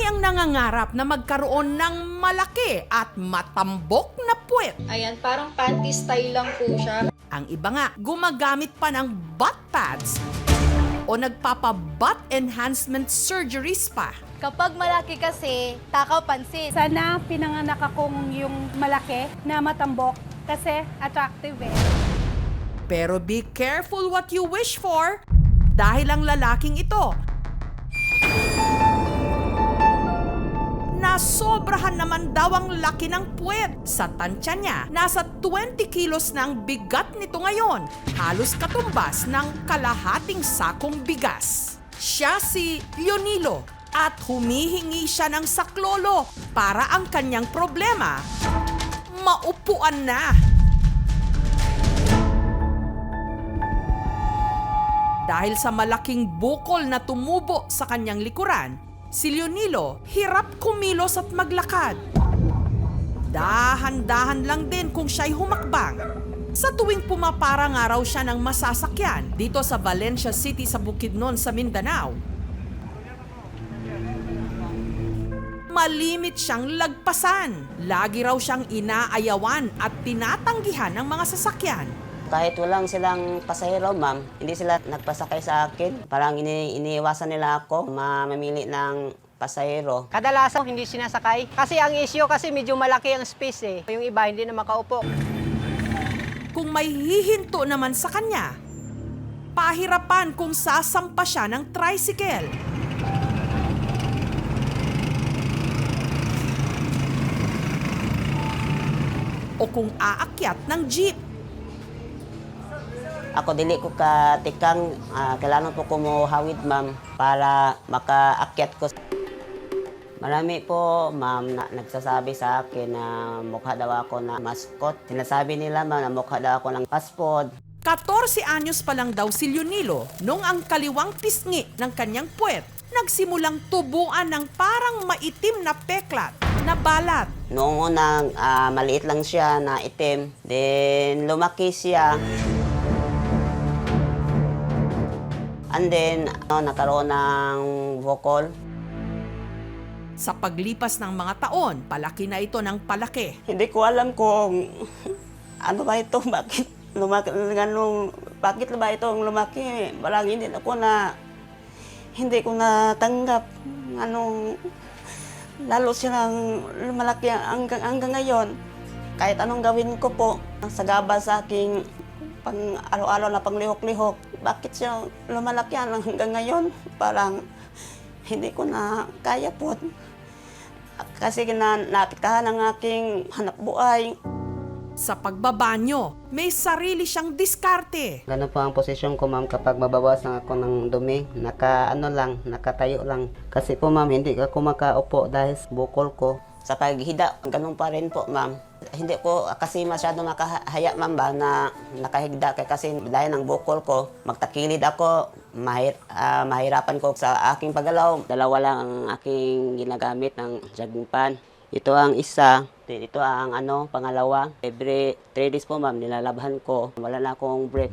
Marami ang nangangarap na magkaroon ng malaki at matambok na puwet. Ayan, parang panty style lang po siya. Ang iba nga, gumagamit pa ng butt pads o nagpapa-butt enhancement surgeries pa. Kapag malaki kasi, takaw pansin. Sana pinanganak akong yung malaki na matambok kasi attractive eh. Pero be careful what you wish for dahil ang lalaking ito nasobrahan naman daw ang laki ng puwet. Sa tansya niya, nasa 20 kilos na ang bigat nito ngayon. Halos katumbas ng kalahating sakong bigas. Siya si Leonilo at humihingi siya ng saklolo para ang kanyang problema maupuan na. Dahil sa malaking bukol na tumubo sa kanyang likuran, si Leonilo hirap kumilos at maglakad. Dahan-dahan lang din kung siya'y humakbang. Sa tuwing pumaparang araw siya ng masasakyan dito sa Valencia City sa Bukidnon sa Mindanao, malimit siyang lagpasan. Lagi raw siyang inaayawan at tinatanggihan ng mga sasakyan. Kahit walang silang pasahero, ma'am, hindi sila nagpasakay sa akin. Parang iniiwasan nila ako mamimili ng pasahero. Kadalasan hindi sinasakay. Kasi ang issue kasi medyo malaki ang space eh. Yung iba hindi na makaupo. Kung may hihinto naman sa kanya, pahirapan kung sasampa siya ng tricycle. O kung aakyat ng jeep. Ako dili ko katikang, kailangan po ko mo hawid, ma'am, para makaakyat ko. Marami po, ma'am, na nagsasabi sa akin na mukha daw ako na mascot. Sinasabi nila, ma'am, na mukha daw ako ng fast food. 14 anyos pa lang daw si Leonilo nung ang kaliwang pisngi ng kanyang puwet nagsimulang tubuan ng parang maitim na peklat na balat. Noong unang maliit lang siya na itim, then lumaki siya. And then, nagkaroon ng bukol. Sa paglipas ng mga taon, palaki na ito ng palaki. Hindi ko alam kung ano ba ito, bakit lumaki, bakit ba itong lumaki. Parang hindi ko natanggap. Lalo silang lumalaki hanggang ngayon. Kahit anong gawin ko po, sagaba sa aking pang araw-araw na panglihok-lihok. Bakit siya lumalaki hanggang ngayon? Parang hindi ko na kaya po. Kasi naapektahan ang aking hanap buhay. Sa pagbabanyo, may sarili siyang diskarte. Ganun po ang posisyon ko, ma'am, kapag mababawasan ako ng dumi. Nakatayo lang. Kasi po, ma'am, hindi ako makaupo dahil sa bukol ko. Sa paghida, ganun pa rin po, ma'am. Hindi ko kasi masyado makahaya, ma'am, ba, na nakahigda. Kasi dahil ng bukol ko, magtakilid ako, mahirapan ko sa aking paggalaw. Dalawa lang ang aking ginagamit ng jogging pan. Ito ang isa, ito ang pangalawa. Every 3 days po, ma'am, nilalabhan ko. Wala na akong break.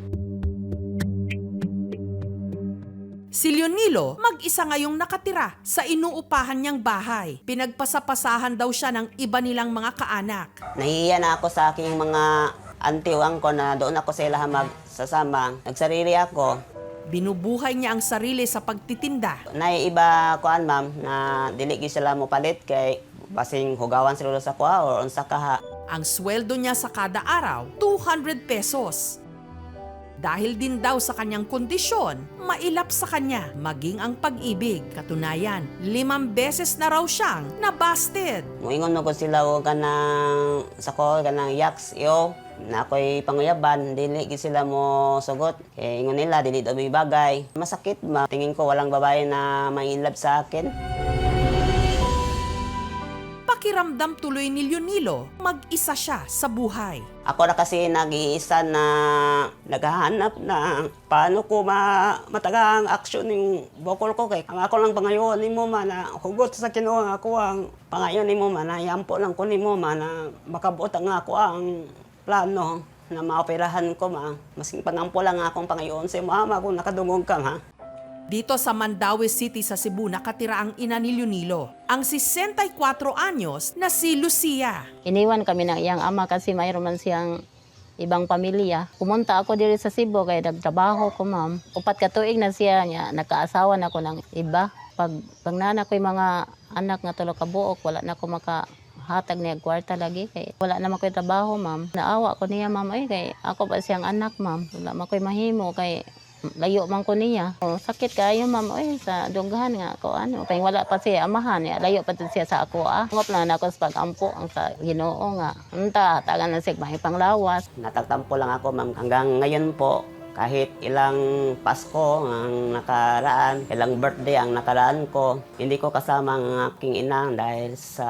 Si Leonilo, mag-isa ngayong nakatira sa inuupahan niyang bahay. Pinagpasapasahan daw siya ng iba nilang mga kaanak. Nahihiya na ako sa aking mga antiwang ko na doon ako sa ilahan magsasama. Nagsarili ako. Binubuhay niya ang sarili sa pagtitinda. Naiiba ko, ma'am, na dili gyud sila mo palit kay basing hugawan sila sa kuha or unsa kaha. Ang sweldo niya sa kada araw, 200 pesos. Dahil din daw sa kanyang kondisyon, mailap sa kanya maging ang pag-ibig. Katunayan, 5 beses na raw siyang nabasted. Muingon ko sila o kanang sako, kanang yaks, yo, na ako'y panguyaban, dili gyud sila mo sugot. Kaya ingon nila, dili daw may bagay. Masakit ba? Tingin ko walang babae na may in love sa akin. Pakiramdam tuloy ni Leonilo, mag-isa siya sa buhay. Ako na kasi nag-iisa na naghahanap na paano ko matagang aksyon yung bukol ko. Kay ako lang pangayon ni mo man na hugot sa Ginoo nga ako ang pangayon ni mo man na yampo lang ko ni mo man na makabuot nga ako ang plano na maoperahan ko ma. Masing pangampo lang akong pangayon sa mama kung nakadungog ka ha. Dito sa Mandaue City sa Cebu nakatira ang ina ni Leonilo, ang 64 anyos na si Lucia. Iniwan kami ng iyang ama kasi mayroon man siyang ibang pamilya. Pumunta ako diri sa Cebu kaya nagtrabaho ko, ma'am. 4 ka tuig na siya niya, nakaasawa na ako ng iba. Pag nana ko yung mga anak nga tulo ka buok, wala na ako makahatag niya kwarta lagi kay wala na ko trabaho, ma'am. Naawa ko niya, ma'am, ay kay ako pa siyang anak, ma'am. Wala man ko'y mahimo kay layo man ko niya. Sakit kayo, ma'am, oy sa dunggahan nga ako ano. Kay wala pa siya amahan, layo pa siya sa ako. Ngop na ako sa pagampo ang sa Ginoo nga. Unta tagan na sig may panglawas. Natatampo lang ako, ma'am. Hanggang ngayon po, kahit ilang Pasko ang nakaraan, ilang birthday ang nakaraan ko, hindi ko kasama ang aking ina dahil sa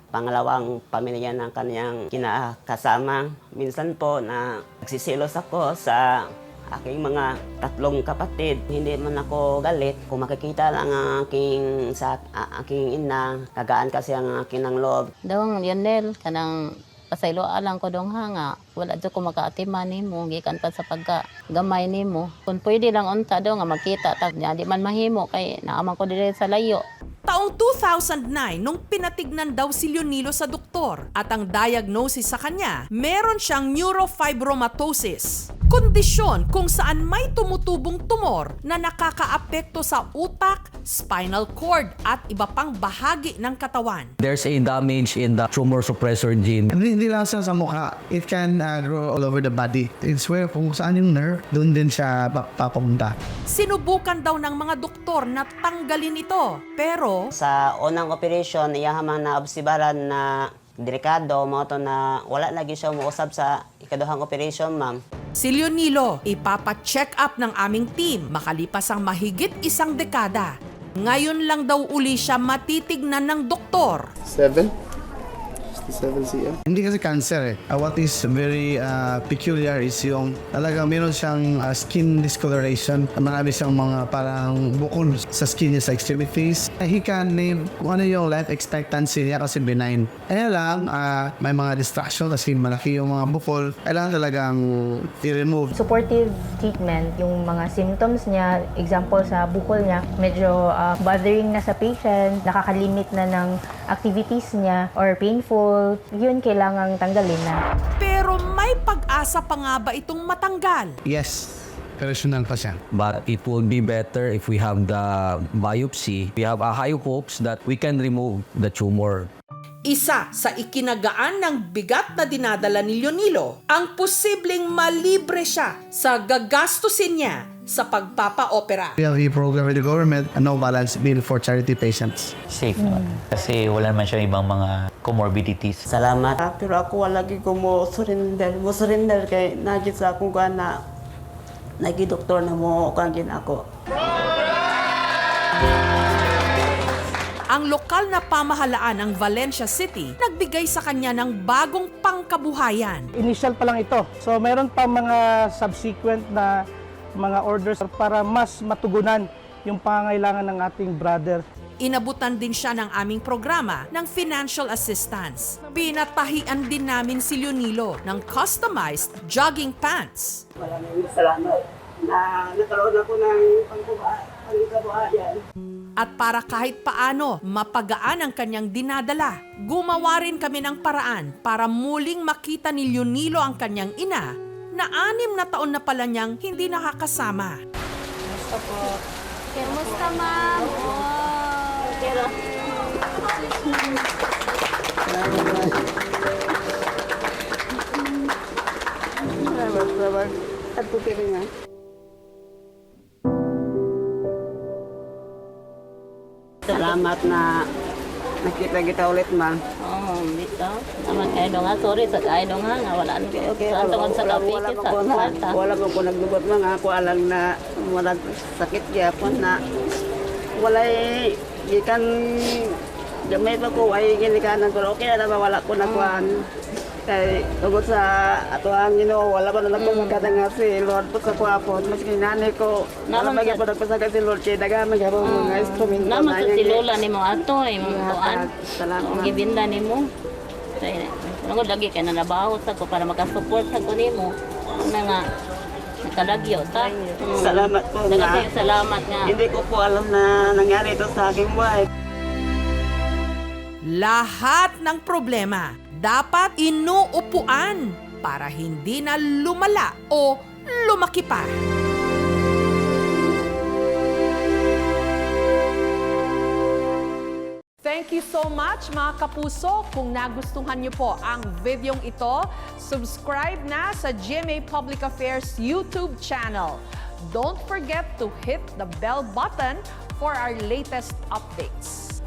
pangalawang pamilya ng kanyang kinakasama. Minsan po na nagsisilos ako sa aking mga 3 kapatid. Hindi man ako galit. Kung makikita lang ang aking ina, kagaan kasi ang aking ng loob. Dawang Lionel, kanang pasaylo alang ko dong hanga. Wala dyan ko makaatiman nimo, gikan pa sa paggamay nimo. Kung pwede lang unta daw nga makita, di man mahimo kay naaman ko dili sa layo. Taong 2009 nung pinatignan daw si Leonilo sa doktor at ang diagnosis sa kanya, meron siyang neurofibromatosis. Kondisyon kung saan may tumutubong tumor na nakakaapekto sa utak, spinal cord at iba pang bahagi ng katawan. There's a damage in the tumor suppressor gene. Hindi lang sa mukha. It can grow all over the body. It's where kung saan yung nerve, doon din siya papunta. Sinubukan daw ng mga doktor na tanggalin ito, pero Sa unang operation, iyahamang na obsibaran na delikado, mo to na wala lagi siya umuusab sa ikaduhang operation, ma'am. si Leonilo ipapa-check up ng aming team makalipas ang mahigit 1 dekada. Ngayon lang daw uli siya matitignan ng doktor. 7 cm. Hindi kasi cancer eh. What is very peculiar is yung talagang meron siyang skin discoloration. Marami siyang mga parang bukol sa skin niya sa extremities. He can name kung ano yung life expectancy niya kasi benign. Kaya lang, may mga distraction kasi malaki yung mga bukol. Kailangan talagang i-remove. Supportive treatment, yung mga symptoms niya, example sa bukol niya, medyo bothering na sa patient, nakakalimit na ng activities niya or painful, yun kailangang tanggalin na. Pero may pag-asa pa nga ba itong matanggal? Yes, personal pa siya. But it will be better if we have the biopsy. We have a high hopes that we can remove the tumor. Isa sa ikinagaan ng bigat na dinadala ni Leonilo ang posibleng malibre siya sa gagastusin niya sa pagpapa-opera. We have a program with the government, a no balance bill for charity patients. Safe naman. Kasi wala naman siya ibang mga comorbidities. Salamat. Pero ako lagi ko mo surrender kay nagit sa akong na nagi-doktor na mo kagin ako. Ang lokal na pamahalaan ng Valencia City nagbigay sa kanya ng bagong pangkabuhayan. Initial pa lang ito. So meron pa mga subsequent na mga orders para mas matugunan yung pangangailangan ng ating brother. Inabutan din siya ng aming programa ng financial assistance. Pinatahian din namin si Leonilo ng customized jogging pants. Maraming salamat na nagkaroon ako ng pangkabuhayan. At para kahit paano mapagaan ang kanyang dinadala, gumawa rin kami ng paraan para muling makita ni Leonilo ang kanyang ina na 6 na taon na pala niyang hindi nakakasama. Kamusta, ma'am? Salamat. At tukirin nga. Salamat na nakita kita ulit, ma'am. Dito. Naman kayo dong nga. Sorry sa kayo dong nga. Wala nang sa tungod sa kapikit sa kwarta. Wala mo ko nagdugot mga ako alang na walang sakit gyapon na walay gikan gamay pa ko ay ginikanan ko okay na wala ko nakuan kay tungod sa ato ang Ginoo wala pa na nagpamagkata nga si Lord po sa kuapon mas kinanay ko wala magya pa nagpasaga si Lord kay daga magyapon mga instrumento na naman sa silula ni mo ato mong kuan. salamat Ang gibinda ni mo. Nagod lagi kay nanabaho sa ko para makasupport sa ko nimo. Una nga Kalagyo ta. Salamat po Daghang salamat nga. Hindi ko po alam na nangyari ito sa aking buhay. Lahat ng problema dapat inuupuan para hindi na lumala o lumaki pa. Thank you so much mga kapuso. Kung nagustuhan niyo po ang videong ito, subscribe na sa GMA Public Affairs YouTube channel. Don't forget to hit the bell button for our latest updates.